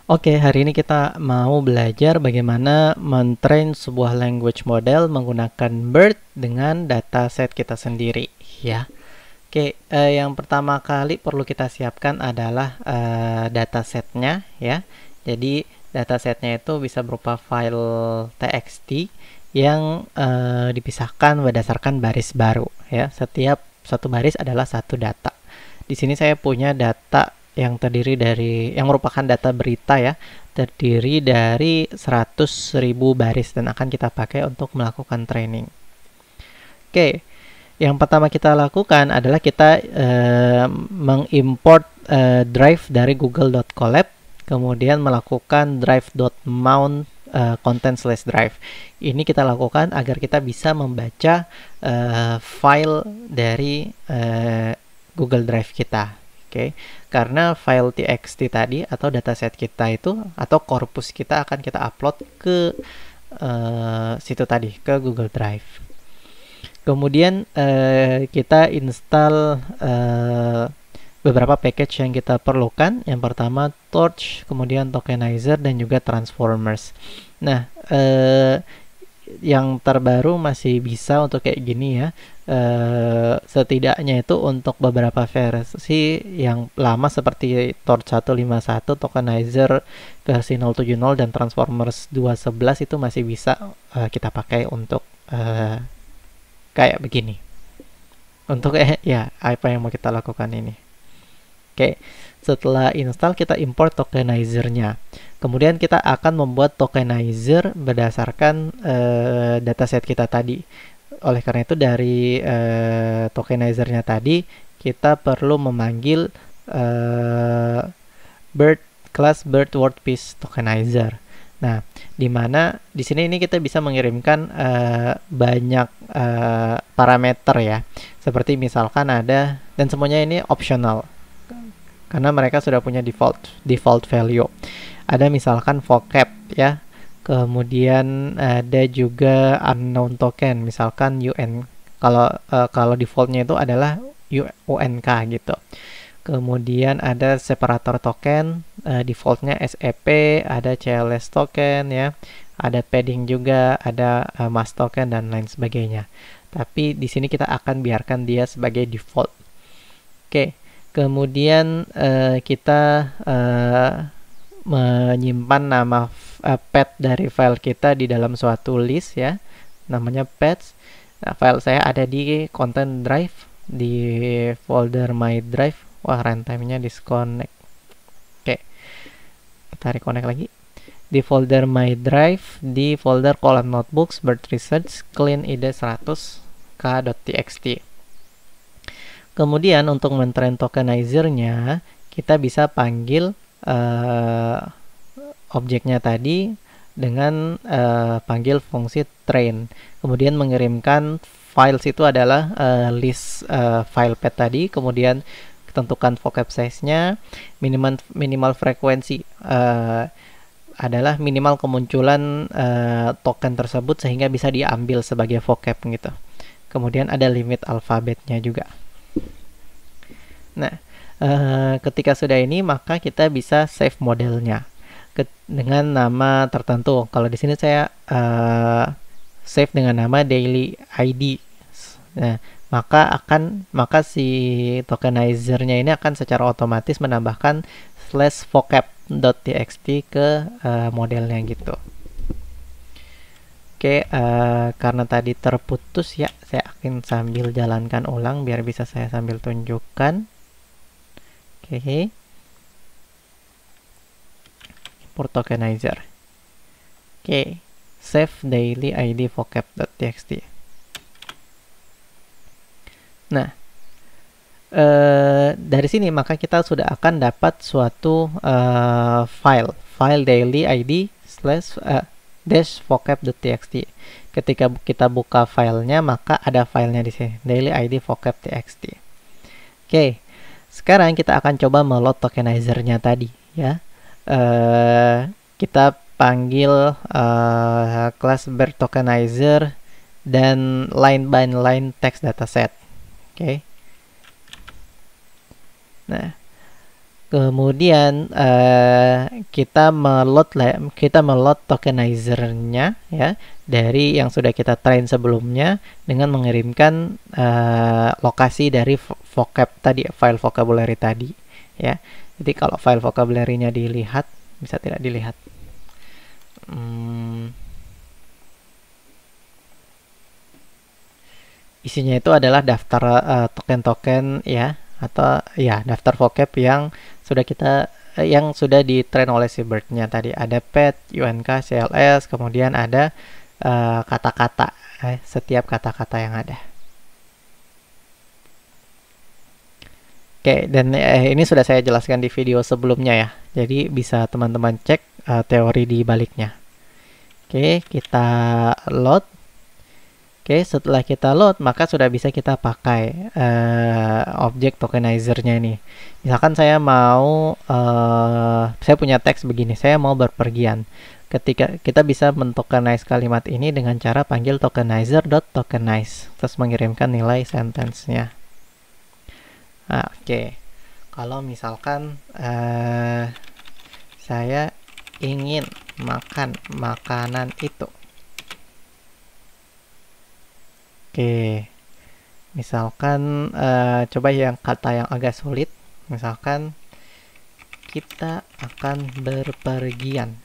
Oke, hari ini kita mau belajar bagaimana mentrain sebuah language model menggunakan BERT dengan dataset kita sendiri, ya. Oke, yang pertama kali perlu kita siapkan adalah datasetnya, ya. Jadi datasetnya itu bisa berupa file txt yang dipisahkan berdasarkan baris baru, ya. Setiap satu baris adalah satu data. Di sini saya punya data yang terdiri dari yang merupakan data berita, ya, terdiri dari 100.000 baris dan akan kita pakai untuk melakukan training. Oke, yang pertama kita lakukan adalah kita mengimport drive dari google.colab, kemudian melakukan drive.mount content/drive. Ini kita lakukan agar kita bisa membaca file dari Google Drive kita. Oke, karena file txt tadi atau dataset kita itu atau korpus kita akan kita upload ke situ tadi, ke Google Drive. Kemudian kita install beberapa package yang kita perlukan. Yang pertama Torch, kemudian Tokenizer, dan juga Transformers. Nah, yang terbaru masih bisa untuk kayak gini, ya. Setidaknya itu untuk beberapa versi yang lama seperti Torch 151, Tokenizer versi 070, dan Transformers 211 itu masih bisa kita pakai untuk kayak begini. Untuk ya, apa yang mau kita lakukan ini. Oke, setelah install kita import Tokenizer-nya. Kemudian kita akan membuat tokenizer berdasarkan dataset kita tadi. Oleh karena itu dari tokenizer-nya tadi kita perlu memanggil class BERT wordpiece tokenizer. Nah, di mana di sini ini kita bisa mengirimkan banyak parameter, ya. Seperti misalkan ada, dan semuanya ini optional karena mereka sudah punya default value. Ada misalkan vocab, ya. Kemudian ada juga unknown token, misalkan UN. Kalau defaultnya itu adalah UNK gitu. Kemudian ada separator token, defaultnya SEP, ada CLS token, ya. Ada padding juga, ada mask token dan lain sebagainya. Tapi di sini kita akan biarkan dia sebagai default. Oke. Kemudian kita menyimpan nama path dari file kita di dalam suatu list, ya, namanya paths. Nah, file saya ada di content drive di folder my drive. Wah, runtime-nya disconnect. Oke, kita reconnect lagi. Di folder my drive di folder column notebooks BERT research clean id 100 k.txt. Kemudian untuk mentrain tokenizer-nya kita bisa panggil objeknya tadi dengan panggil fungsi train, kemudian mengirimkan files itu adalah list file path tadi, kemudian tentukan vocab size-nya, minimal frekuensi adalah minimal kemunculan token tersebut sehingga bisa diambil sebagai vocab gitu. Kemudian ada limit alfabetnya juga. Nah, ketika sudah ini maka kita bisa save modelnya dengan nama tertentu. Kalau di sini saya save dengan nama daily ID. Nah, maka si tokenizer-nya ini akan secara otomatis menambahkan /vocab.txt ke modelnya gitu. Oke, karena tadi terputus, ya, saya akan sambil jalankan ulang biar bisa saya sambil tunjukkan. Oke. Import tokenizer. Oke. Save daily id vocab.txt. Nah, dari sini maka kita sudah akan dapat suatu file daily id dash vocab.txt. Ketika kita buka filenya maka ada filenya di sini, daily id vocab.txt. Oke. Sekarang kita akan coba meload tokenizer-nya tadi, ya. Kita panggil class BERT tokenizer dan line by line text dataset. Oke. Nah, Kemudian kita meload tokenizernya ya dari yang sudah kita train sebelumnya dengan mengirimkan lokasi dari vocab tadi, file vocabulary tadi ya. Jadi kalau file vocabulary-nya dilihat, bisa tidak dilihat? Isinya itu adalah daftar token-token ya, atau ya daftar vocab yang sudah kita yang sudah di-train oleh si BERT-nya tadi. Ada pet, UNK, CLS, kemudian ada kata-kata, setiap kata-kata yang ada. Oke, dan ini sudah saya jelaskan di video sebelumnya ya. Jadi bisa teman-teman cek teori di baliknya. Oke, kita load. Oke, setelah kita load, maka sudah bisa kita pakai objek tokenizernya ini. Misalkan saya mau, saya punya teks begini, saya mau berpergian. Ketika kita bisa mentokenize kalimat ini dengan cara panggil tokenizer.tokenize, terus mengirimkan nilai sentence-nya. Nah, oke. Kalau misalkan saya ingin makan makanan itu. Oke, misalkan coba yang kata yang agak sulit, misalkan kita akan berpergian.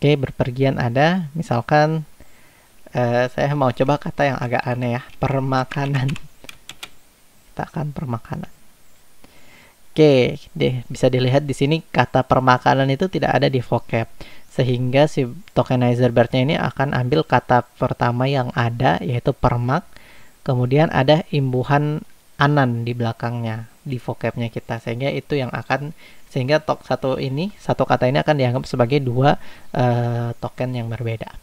Oke, berpergian ada, misalkan saya mau coba kata yang agak aneh ya, permakanan. Kita akan permakanan. Oke, bisa dilihat di sini kata permakanan itu tidak ada di vocab, sehingga si tokenizer BERT-nya ini akan ambil kata pertama yang ada, yaitu permak, kemudian ada imbuhan anan di belakangnya di vocabnya kita, sehingga itu yang akan satu kata ini akan dianggap sebagai dua token yang berbeda.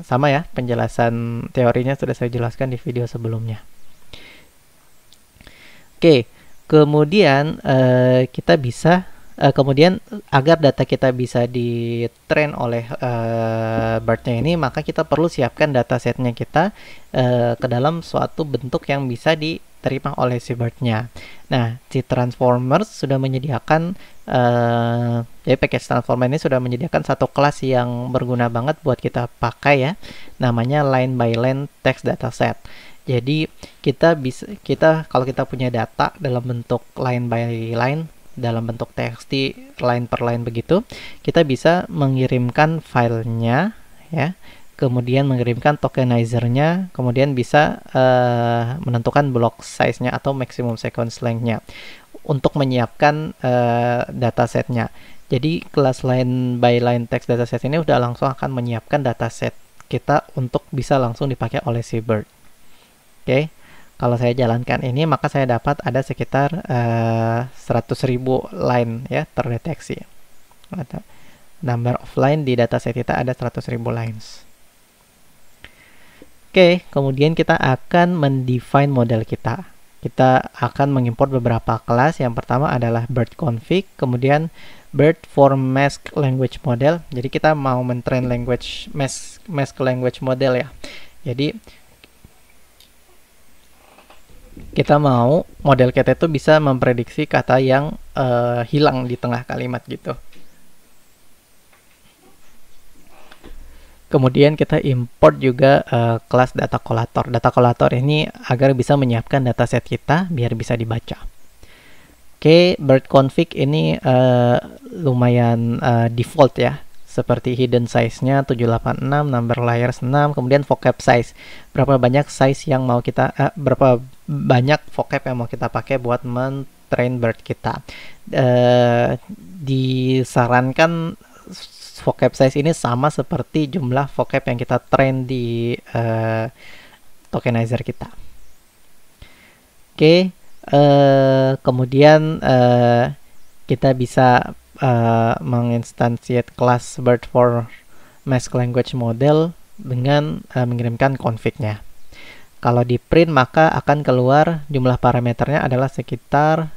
Sama ya, penjelasan teorinya sudah saya jelaskan di video sebelumnya. Oke. Kemudian kita bisa kemudian agar data kita bisa di-train oleh BERT-nya ini, maka kita perlu siapkan datasetnya kita ke dalam suatu bentuk yang bisa diterima oleh si BERT-nya. Nah, si Transformers sudah menyediakan jadi package Transformer ini sudah menyediakan satu kelas yang berguna banget buat kita pakai ya, namanya line by line text dataset. Jadi kalau kita punya data dalam bentuk line by line, dalam bentuk TXT line per line begitu, kita bisa mengirimkan filenya ya, kemudian mengirimkan tokenizernya, kemudian bisa menentukan block size-nya atau maximum sequence length-nya untuk menyiapkan datasetnya. Jadi kelas line by line text dataset ini udah langsung akan menyiapkan dataset kita untuk bisa langsung dipakai oleh si BERT. Oke, kalau saya jalankan ini, maka saya dapat ada sekitar 100.000 line ya terdeteksi. Number of line di dataset kita ada 100.000 lines. Oke, kemudian kita akan mendefine model kita. Kita akan mengimport beberapa kelas. Yang pertama adalah BERT config, kemudian BERT for mask language model. Jadi kita mau mentrain mask language model ya. Jadi kita mau model kita itu bisa memprediksi kata yang hilang di tengah kalimat gitu. Kemudian kita import juga kelas data collator. Data collator ini agar bisa menyiapkan dataset kita biar bisa dibaca. Oke, BERT config ini lumayan default ya. Seperti hidden size-nya 786, number layers 6, kemudian vocab size. Berapa banyak size yang mau kita berapa banyak vocab yang mau kita pakai buat men-train BERT kita. Disarankan vocab size ini sama seperti jumlah vocab yang kita train di tokenizer kita. Oke, kemudian kita bisa menginstansiate kelas BERT for mask language model dengan mengirimkan config-nya. Kalau di print maka akan keluar jumlah parameternya adalah sekitar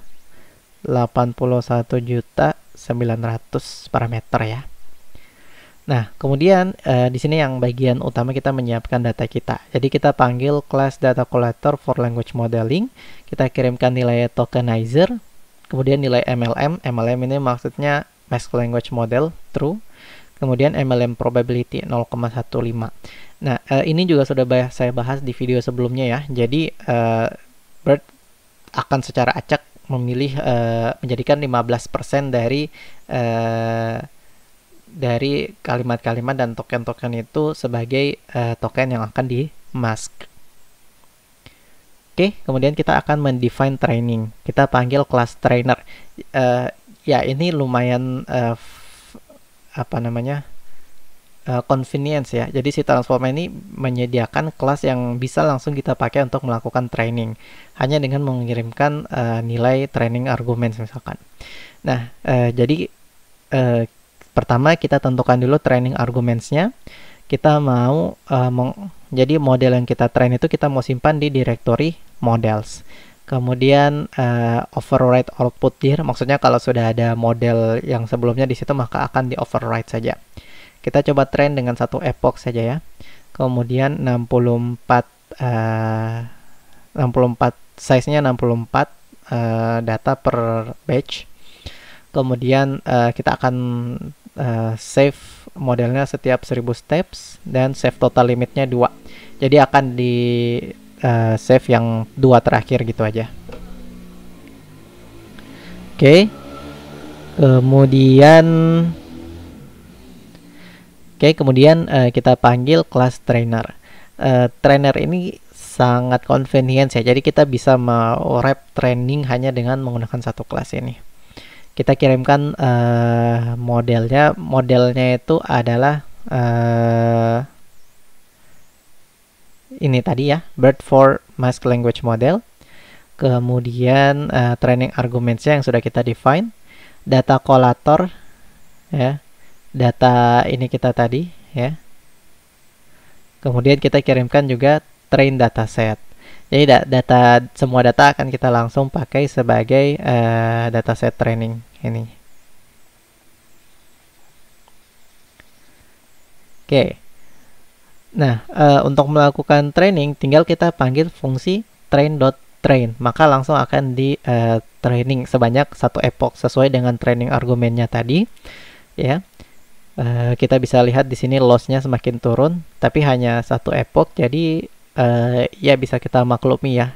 81.900.000 parameter ya. Nah, kemudian di sini yang bagian utama kita menyiapkan data kita. Jadi kita panggil class data collector for language modeling. Kita kirimkan nilai tokenizer, kemudian nilai MLM. MLM ini maksudnya mask language model true. Kemudian MLM probability 0,15. Nah, ini juga sudah saya bahas di video sebelumnya ya. Jadi BERT akan secara acak memilih menjadikan 15% dari kalimat-kalimat dan token-token itu sebagai token yang akan di mask. Oke, kemudian kita akan mendefine training. Kita panggil class trainer. Ya, ini lumayan convenience ya. Jadi si transformer ini menyediakan kelas yang bisa langsung kita pakai untuk melakukan training hanya dengan mengirimkan nilai training arguments misalkan. Nah, jadi pertama kita tentukan dulu training argumentsnya. Kita mau jadi model yang kita train itu kita mau simpan di directory models. Kemudian override output here, maksudnya kalau sudah ada model yang sebelumnya di situ maka akan di override saja. Kita coba train dengan satu epoch saja ya. Kemudian 64 size-nya 64 data per batch. Kemudian kita akan save modelnya setiap 1000 steps dan save total limitnya 2. Jadi akan di save yang 2 terakhir gitu aja. Oke. Kemudian kita panggil class trainer. Trainer ini sangat convenient ya. Jadi kita bisa wrap training hanya dengan menggunakan satu kelas ini. Kita kirimkan modelnya. Modelnya itu adalah ini tadi ya, BERT for mask language model. Kemudian training argumentsnya yang sudah kita define. Data collator ya. Data ini kita tadi ya. Kemudian kita kirimkan juga train dataset. Jadi semua data akan kita langsung pakai sebagai dataset training ini. Oke. Nah, untuk melakukan training tinggal kita panggil fungsi train.train, maka langsung akan di training sebanyak satu epoch sesuai dengan training argumennya tadi ya. Kita bisa lihat di sini loss-nya semakin turun, tapi hanya satu epoch, jadi ya bisa kita maklumi ya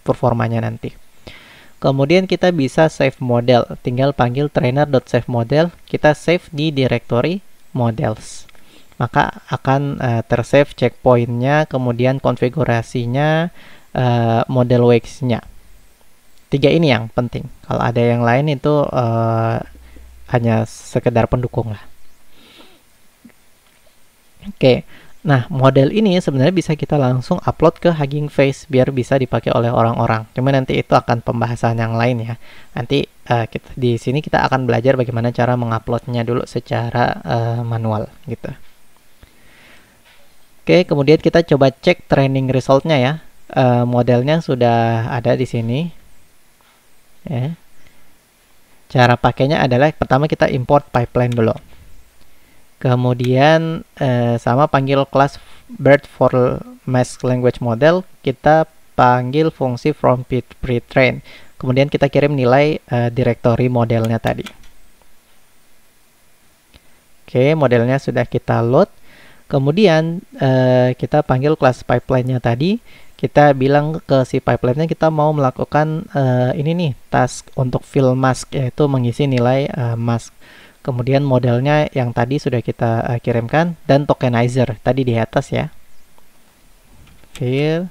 performanya nanti. Kemudian kita bisa save model, tinggal panggil trainer.save-model, kita save di directory models. Maka akan tersave checkpointnya, kemudian konfigurasinya, model weights-nya. 3 ini yang penting. Kalau ada yang lain itu hanya sekedar pendukung lah. Oke. Nah, model ini sebenarnya bisa kita langsung upload ke Hugging Face biar bisa dipakai oleh orang-orang. Cuma nanti itu akan pembahasan yang lain ya. Nanti di sini kita akan belajar bagaimana cara menguploadnya dulu secara manual gitu. Oke, kemudian kita coba cek training resultnya ya. Modelnya sudah ada di sini. Ya. Cara pakainya adalah pertama kita import pipeline dulu. Kemudian sama panggil kelas BERT for mask language model, kita panggil fungsi from pre-train. Kemudian kita kirim nilai directory modelnya tadi. Oke, modelnya sudah kita load. Kemudian kita panggil kelas pipeline-nya tadi. Kita bilang ke si pipeline-nya kita mau melakukan ini nih, task untuk fill mask, yaitu mengisi nilai mask. Kemudian modelnya yang tadi sudah kita kirimkan dan tokenizer tadi di atas ya. Fill.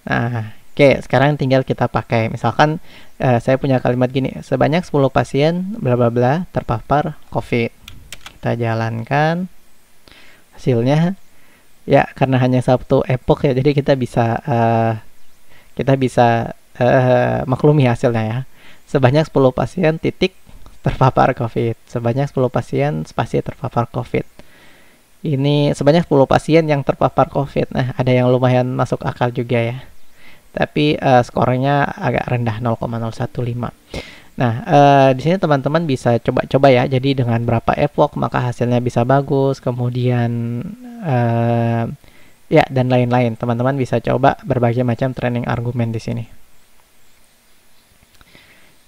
Nah, oke, sekarang tinggal kita pakai. Misalkan saya punya kalimat gini, sebanyak 10 pasien bla bla bla terpapar COVID. Kita jalankan. Hasilnya ya karena hanya satu epoch ya, jadi kita bisa maklumi hasilnya ya. Sebanyak 10 pasien titik terpapar COVID. Sebanyak 10 pasien spasi terpapar COVID. Ini sebanyak 10 pasien yang terpapar COVID. Nah, ada yang lumayan masuk akal juga ya. Tapi skornya agak rendah, 0,015. Nah, di sini teman-teman bisa coba-coba ya. Jadi dengan berapa epoch maka hasilnya bisa bagus. Kemudian ya dan lain-lain. Teman-teman bisa coba berbagai macam training argumen di sini.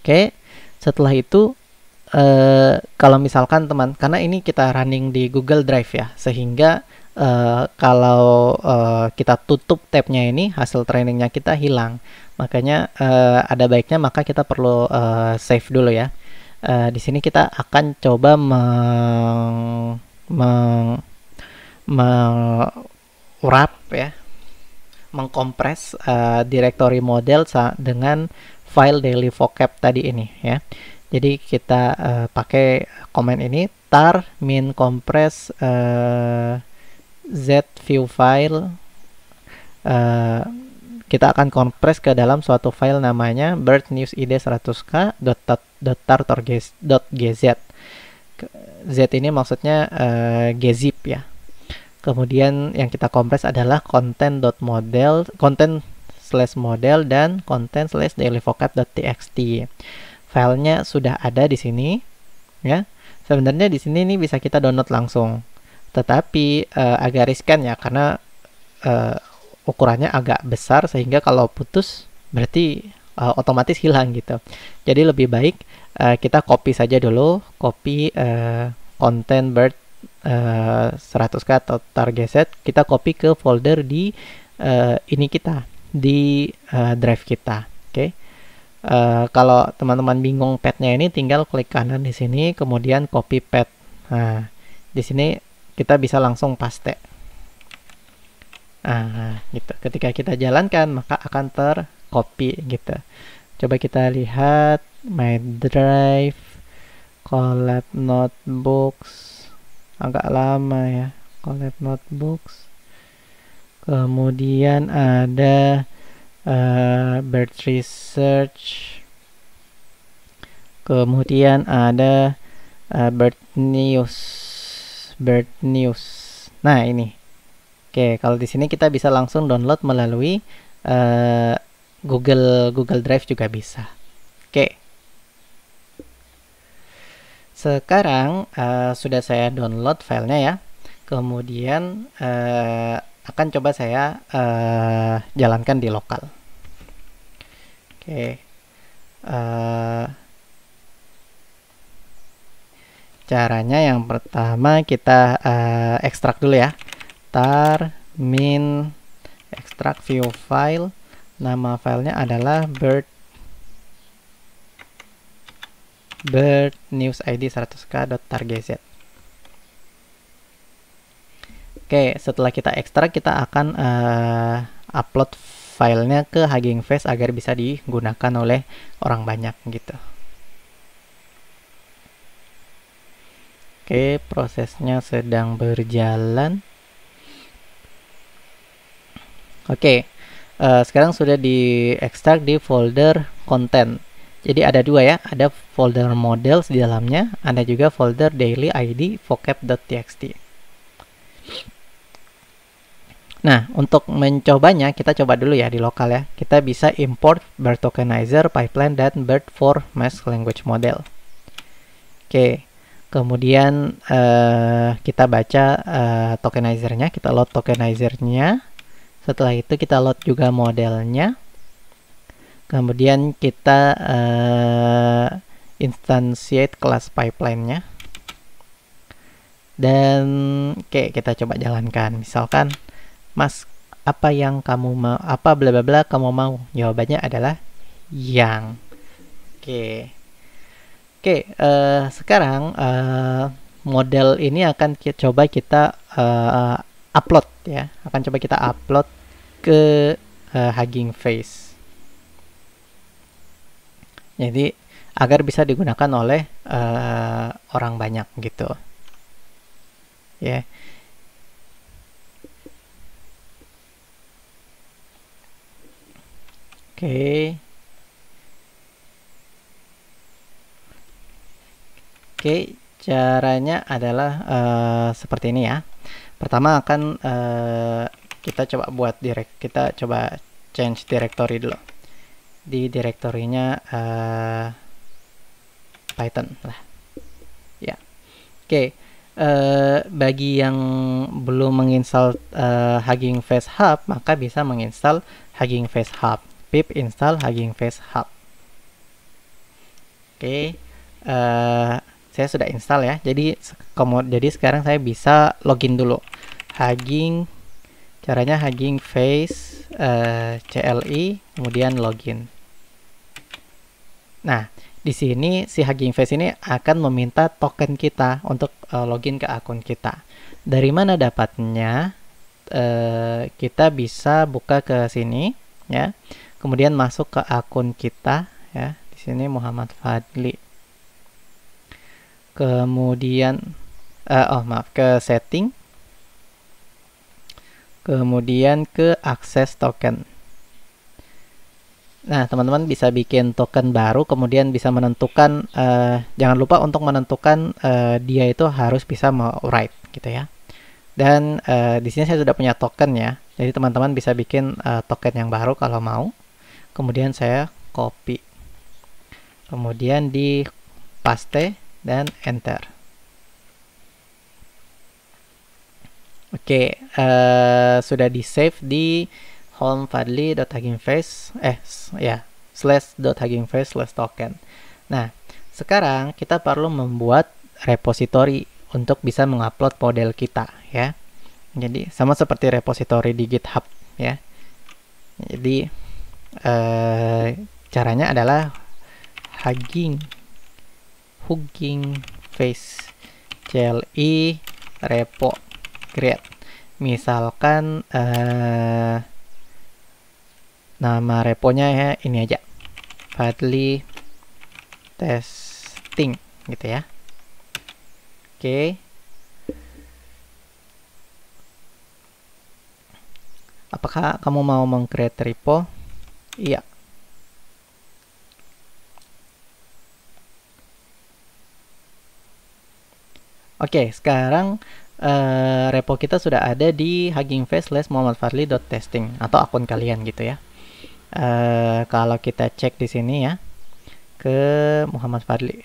Oke, setelah itu kalau misalkan karena ini kita running di Google Drive ya, sehingga kalau kita tutup tabnya ini, hasil trainingnya kita hilang. Makanya ada baiknya maka kita perlu save dulu ya. Di sini kita akan coba wrap ya, mengkompres directory model dengan file daily vocab tadi ini ya. Jadi kita pakai command ini tar min compress z view file. Kita akan kompres ke dalam suatu file namanya birdnewsid100k.tar.gz. Z ini maksudnya gzip ya. Kemudian yang kita kompres adalah content/model dan content/dailyvocab.txt. Filenya sudah ada di sini ya. Sebenarnya di sini ini bisa kita download langsung. Tetapi agak riskan ya karena ukurannya agak besar sehingga kalau putus berarti otomatis hilang gitu. Jadi lebih baik kita copy saja dulu, copy content bird 100k atau target, kita copy ke folder di ini kita di drive kita. Oke. Kalau teman-teman bingung pathnya ini tinggal klik kanan di sini kemudian copy path. Nah, di sini kita bisa langsung paste. Gitu. Ketika kita jalankan maka akan tercopy gitu. Coba kita lihat my drive, collab notebooks, agak lama ya, collab notebooks. Kemudian ada bird research. Kemudian ada bird news. Nah, ini. Oke, kalau di sini kita bisa langsung download melalui Google Drive juga bisa. Oke. Sekarang sudah saya download filenya ya. Kemudian akan coba saya jalankan di lokal. Oke. Caranya yang pertama kita ekstrak dulu ya. Tar min extract view file, nama filenya adalah birdnewsid100k.tar.gz. Oke, setelah kita ekstrak kita akan upload filenya ke Hugging Face agar bisa digunakan oleh orang banyak gitu. Oke, prosesnya sedang berjalan. Oke, sekarang sudah diekstrak di folder content. Jadi ada dua ya, ada folder models di dalamnya, ada juga folder daily id vocab.txt. Nah, untuk mencobanya kita coba dulu ya di lokal ya. Kita bisa import bird tokenizer, pipeline, dan bird for mask language model. Oke, kemudian kita baca tokenizernya, kita load tokenizernya. Setelah itu kita load juga modelnya. Kemudian kita instantiate kelas pipeline-nya. Dan oke, kita coba jalankan. Misalkan, Mas, apa yang kamu mau? Apa bla bla bla kamu mau? Jawabannya adalah yang. Oke. Oke, sekarang model ini akan coba kita upload ya, akan coba kita upload ke Hugging Face. Jadi agar bisa digunakan oleh orang banyak gitu. Ya. Oke. Oke, caranya adalah seperti ini ya. Pertama akan kita coba kita coba change directory dulu. Di direktorinya Python lah ya. Oke, bagi yang belum menginstal Hugging Face Hub, maka bisa menginstal Hugging Face Hub. Pip install Hugging Face Hub. Oke, saya sudah install ya. Jadi sekarang saya bisa login dulu. Caranya Hugging Face CLI kemudian login. Nah, di sini si Hugging Face ini akan meminta token kita untuk login ke akun kita. Dari mana dapatnya? Kita bisa buka ke sini ya. Kemudian masuk ke akun kita ya. Di sini Muhammad Fadli. Kemudian ke setting. Kemudian ke akses token. Nah, teman-teman bisa bikin token baru, kemudian bisa menentukan, jangan lupa untuk menentukan dia itu harus bisa write gitu ya. Dan di sini saya sudah punya token ya, jadi teman-teman bisa bikin token yang baru kalau mau. Kemudian saya copy, kemudian di paste dan enter. Oke, sudah di save di home_fadli.huggingface /.huggingface/token. Nah, sekarang kita perlu membuat repository untuk bisa mengupload model kita ya. Jadi sama seperti repository di GitHub ya. Jadi caranya adalah Hugging Face CLI repo create. Misalkan nama reponya ya ini aja, Fadli testing gitu ya. Oke. Apakah kamu mau meng-create repo? Iya. Oke, sekarang repo kita sudah ada di huggingface/muhammadfadli.testing atau akun kalian gitu ya. Kalau kita cek di sini ya ke Muhammad Fadli.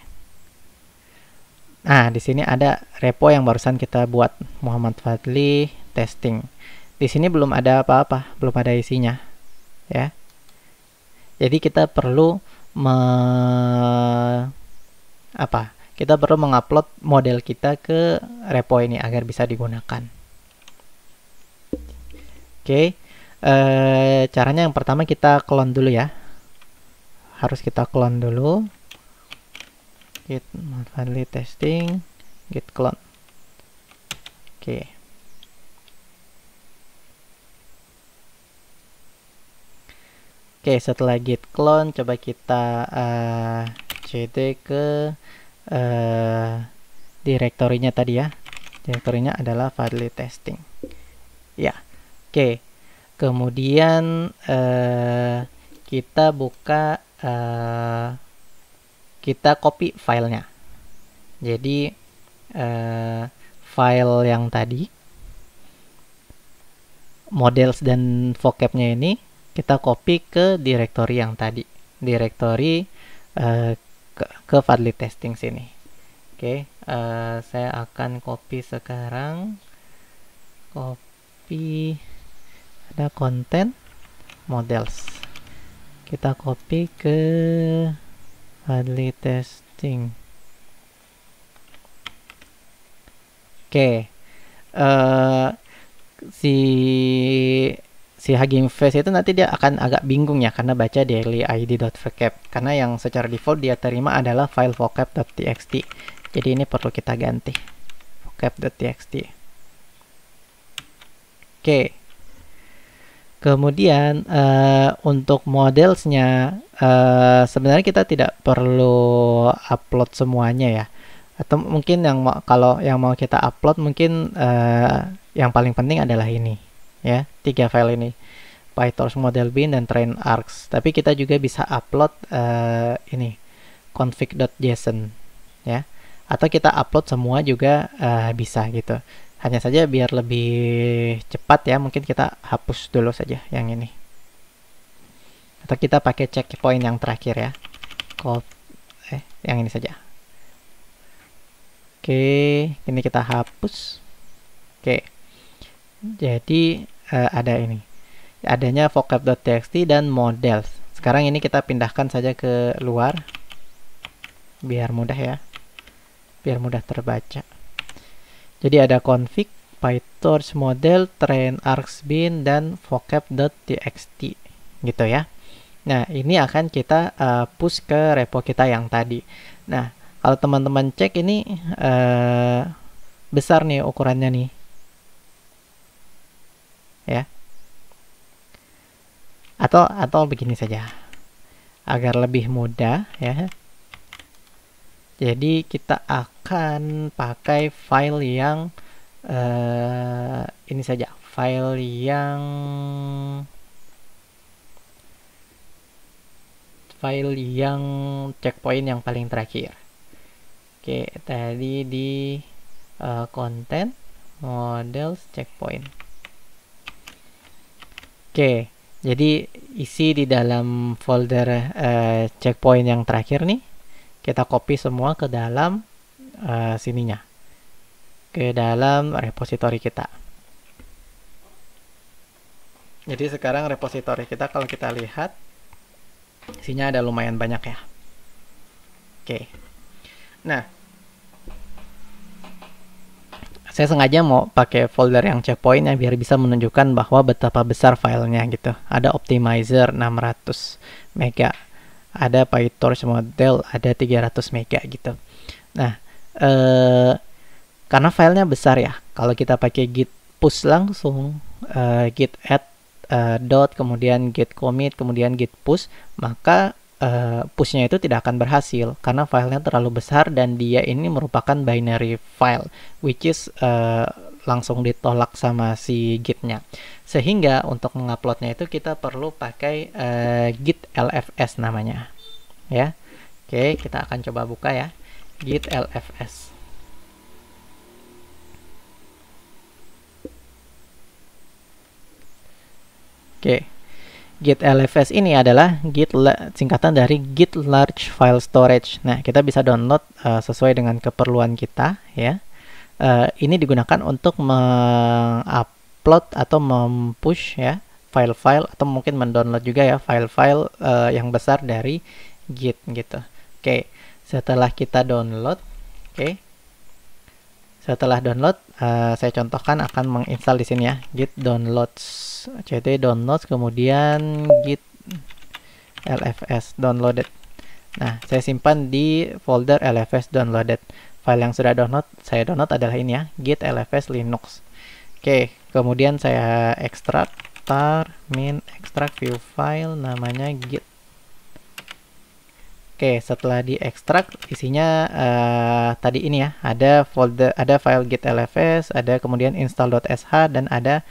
Nah, di sini ada repo yang barusan kita buat, Muhammad Fadli testing. Di sini belum ada apa-apa, belum ada isinya ya. Jadi kita perlu kita perlu mengupload model kita ke repo ini agar bisa digunakan. Oke, caranya yang pertama kita clone dulu ya. Harus kita clone dulu. Git Fadli testing, git clone. Oke. Oke, setelah git clone, coba kita cd ke direktorinya tadi ya. Direktorinya adalah Fadli testing. Ya, oke. Kemudian kita buka, kita copy filenya. Jadi file yang tadi, models dan vocabnya ini kita copy ke direktori yang tadi, direktori ke Fadli testing sini. Oke, saya akan copy sekarang. Copy, ada konten models, kita copy ke Fadli testing. Oke, si Hugging Face itu nanti dia akan agak bingung ya karena baca daily id.vocab, karena yang secara default dia terima adalah file vocab.txt. Jadi ini perlu kita ganti vocab.txt. Oke. Kemudian untuk modelsnya sebenarnya kita tidak perlu upload semuanya ya. Atau mungkin kalau yang mau kita upload mungkin yang paling penting adalah ini ya, 3 file ini, PyTorch model bin dan train args. Tapi kita juga bisa upload ini config.json ya, atau kita upload semua juga bisa gitu. Hanya saja biar lebih cepat ya, mungkin kita hapus dulu saja yang ini, atau kita pakai checkpoint yang terakhir ya, yang ini saja. ini kita hapus. Oke, jadi ada ini, adanya vocab.txt dan models. Sekarang ini kita pindahkan saja ke luar, biar mudah ya, biar mudah terbaca. Jadi ada config, PyTorch model, train argsbean, dan vocab.txt gitu ya. Nah, ini akan kita push ke repo kita yang tadi. Nah, kalau teman-teman cek ini besar nih ukurannya nih. Ya. Atau begini saja. Agar lebih mudah ya. Jadi kita akan pakai file yang ini saja, file yang checkpoint yang paling terakhir. Oke, tadi di content models checkpoint. Oke, jadi isi di dalam folder checkpoint yang terakhir nih, kita copy semua ke dalam sininya, ke dalam repository kita. Jadi sekarang repository kita kalau kita lihat isinya ada lumayan banyak ya. Oke. Nah, saya sengaja mau pakai folder yang checkpoint ya biar bisa menunjukkan bahwa betapa besar filenya gitu. Ada optimizer 600 mega. Ada PyTorch model ada 300 mega gitu. Nah, karena filenya besar ya, kalau kita pakai git push langsung, git add dot, kemudian git commit, kemudian git push, maka pushnya itu tidak akan berhasil karena filenya terlalu besar dan dia ini merupakan binary file, which is langsung ditolak sama si gitnya. Sehingga untuk menguploadnya itu kita perlu pakai git lfs namanya ya. Oke, kita akan coba buka ya, git lfs. Oke, git lfs ini adalah singkatan dari Git Large File Storage. Nah, kita bisa download sesuai dengan keperluan kita ya. Ini digunakan untuk mengupload atau mempush ya file-file, atau mungkin mendownload juga ya file-file yang besar dari Git gitu. Oke, setelah kita download, setelah download, saya contohkan akan menginstal di sini ya, git downloads, cd downloads, kemudian git lfs downloaded. Nah, saya simpan di folder lfs downloaded. File yang sudah saya download adalah ini ya, git lfs linux. Oke, kemudian saya ekstrak tar min ekstrak view file namanya git. Oke, setelah diekstrak isinya tadi ini ya, ada file git lfs, ada kemudian install.sh, dan ada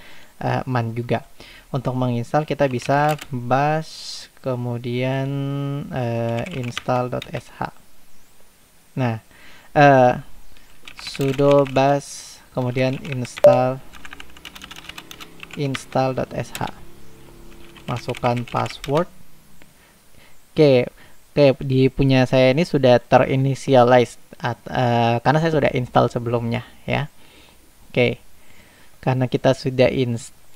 man juga. Untuk menginstal kita bisa bash kemudian install.sh. Nah, sudo bash kemudian install.sh. Masukkan password. Oke, di punya saya ini sudah terinitialize karena saya sudah install sebelumnya ya. Oke, karena kita sudah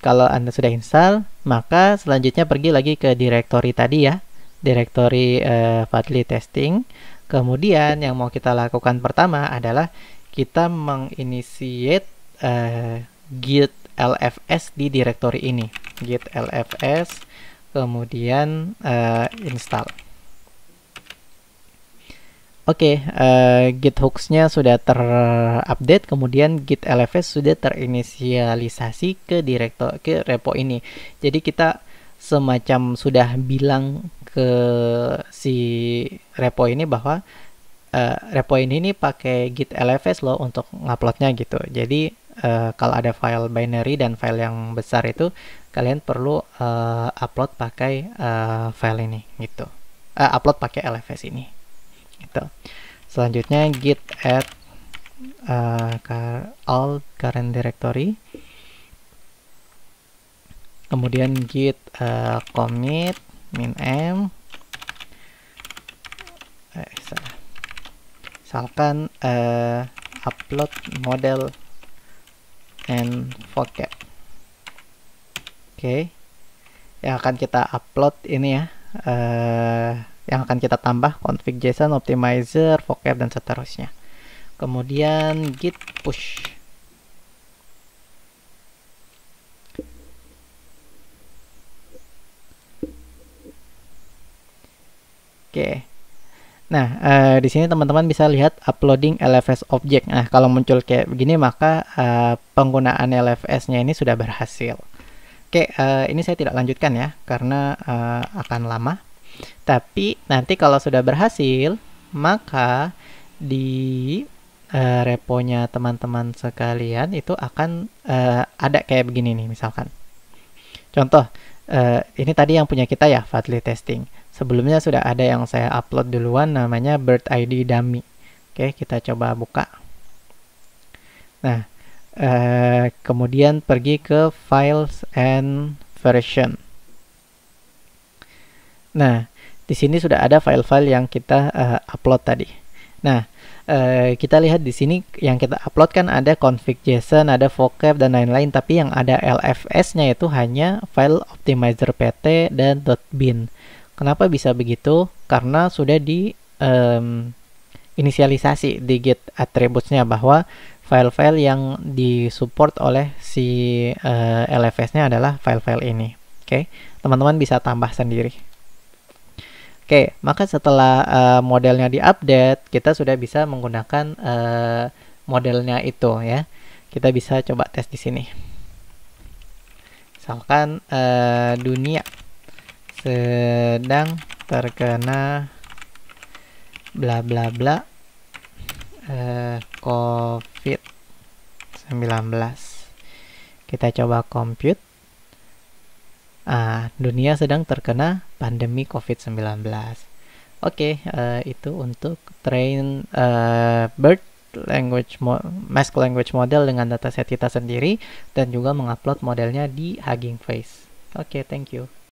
kalau Anda sudah install, maka selanjutnya pergi lagi ke directory tadi ya, directory Fadli testing. Kemudian yang mau kita lakukan pertama adalah kita menginitiate git lfs di directory ini, git lfs, kemudian install. Oke, git hooks-nya sudah terupdate, kemudian git lfs sudah terinisialisasi ke repo ini. Jadi kita semacam sudah bilang ke si repo ini bahwa repo ini pakai git lfs loh untuk nguploadnya gitu. Jadi kalau ada file binary dan file yang besar itu, kalian perlu upload pakai file ini gitu. Upload pakai lfs ini. Gitu. Selanjutnya git add all current directory, kemudian git commit min m, misalkan upload model and vocab. Oke, yang akan kita upload ini ya, yang akan kita tambah config JSON, optimizer, vocab, dan seterusnya. Kemudian git push. Oke. Nah, di sini teman-teman bisa lihat uploading LFS object. Nah, kalau muncul kayak begini maka penggunaan LFS-nya ini sudah berhasil. Oke, ini saya tidak lanjutkan ya karena akan lama. Tapi nanti kalau sudah berhasil, maka di reponya teman-teman sekalian itu akan ada kayak begini nih misalkan. Contoh, ini tadi yang punya kita ya, Fadli Testing. Sebelumnya sudah ada yang saya upload duluan namanya Bird ID Dummy. Oke, kita coba buka. Nah, kemudian pergi ke Files and Version. Nah, di sini sudah ada file-file yang kita upload tadi. Nah, kita lihat di sini yang kita upload kan ada config JSON, ada vocab dan lain-lain, tapi yang ada LFS-nya itu hanya file optimizer pt dan .bin. Kenapa bisa begitu? Karena sudah di inisialisasi di Git attributes-nya bahwa file-file yang disupport oleh si LFS-nya adalah file-file ini. Oke, teman-teman bisa tambah sendiri. Oke, maka setelah modelnya diupdate, kita sudah bisa menggunakan modelnya itu ya. Kita bisa coba tes di sini. Misalkan dunia sedang terkena bla bla bla COVID-19. Kita coba compute. Dunia sedang terkena pandemi COVID-19. Oke, itu untuk train Bird Mask Language Model dengan dataset kita sendiri dan juga mengupload modelnya di Hugging Face. Oke, thank you.